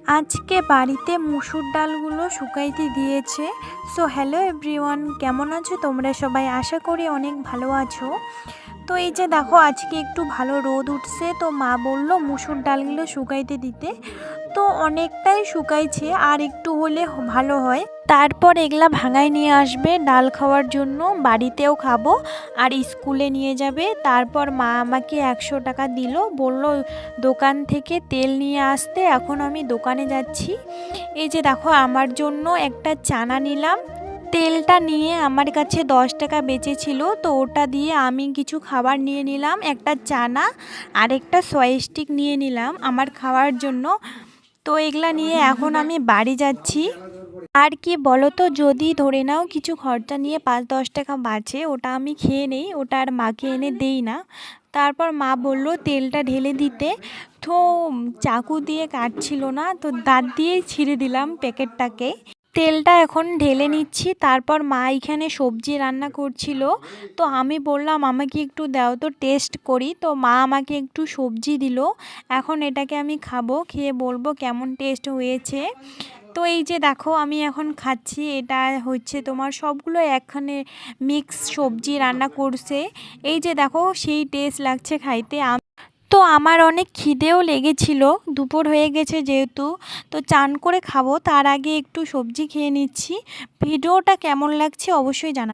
আজকে বাড়িতে মুসুর ডালগুলো শুকাইতে দিয়েছে। সো হ্যালো এভরিওয়ান, কেমন আছো তোমরা সবাই? আশা করি অনেক ভালো আছো। তো এই যে দেখো, আজকে একটু ভালো রোদ উঠছে, তো মা বলল মুসুর ডালগুলো শুকাইতে দিতে। তো অনেকটাই শুকাইছে, আর একটু হলে ভালো হয়। তারপর এগুলা ভাঙায় নিয়ে আসবে ডাল খাওয়ার জন্য, বাড়িতেও খাবো আর স্কুলে নিয়ে যাবে। তারপর মা আমাকে 100 টাকা দিল, বলল দোকান থেকে তেল নিয়ে আসতে। এখন আমি দোকানে যাচ্ছি। এই যে দেখো, আমার জন্য একটা চানা নিলাম। তেলটা নিয়ে আমার কাছে 10 টাকা বেঁচেছিল, তো ওটা দিয়ে আমি কিছু খাবার নিয়ে নিলাম, একটা চানা আর একটা সয়া স্টিক নিয়ে নিলাম আমার খাওয়ার জন্য। তো এগুলা নিয়ে এখন আমি বাড়ি যাচ্ছি। আর কি বলো তো, যদি ধরে নাও কিছু খরচা নিয়ে 5-10 টাকা বাঁচে, ওটা আমি খেয়ে নেই, ওটা আর মাকে এনে দেই না। তারপর মা বলল তেলটা ঢেলে দিতে, তো চাকু দিয়ে কাটছিল না, তো দাঁত দিয়েই ছিঁড়ে দিলাম প্যাকেটটাকে। তেলটা এখন ঢেলে নিচ্ছি। তারপর মা এখানে সবজি রান্না করছিল, তো আমি বললাম আমাকে একটু দাও তো টেস্ট করি। তো মা আমাকে একটু সবজি দিল। এখন এটাকে আমি খাবো, খেয়ে বলবো কেমন টেস্ট হয়েছে। তো এই যে দেখো, আমি এখন খাচ্ছি। এটা হচ্ছে তোমার সবগুলো একখানে মিক্স সবজি রান্না করছে। এই যে দেখো, সেই টেস্ট লাগছে খাইতে। তো আমার অনেক খিদেও লেগেছিল, দুপুর হয়ে গেছে যেহেতু। তো চান করে খাবো, তার আগে একটু সবজি খেয়ে নিচ্ছি। ভিডিওটা কেমন লাগছে অবশ্যই জানা।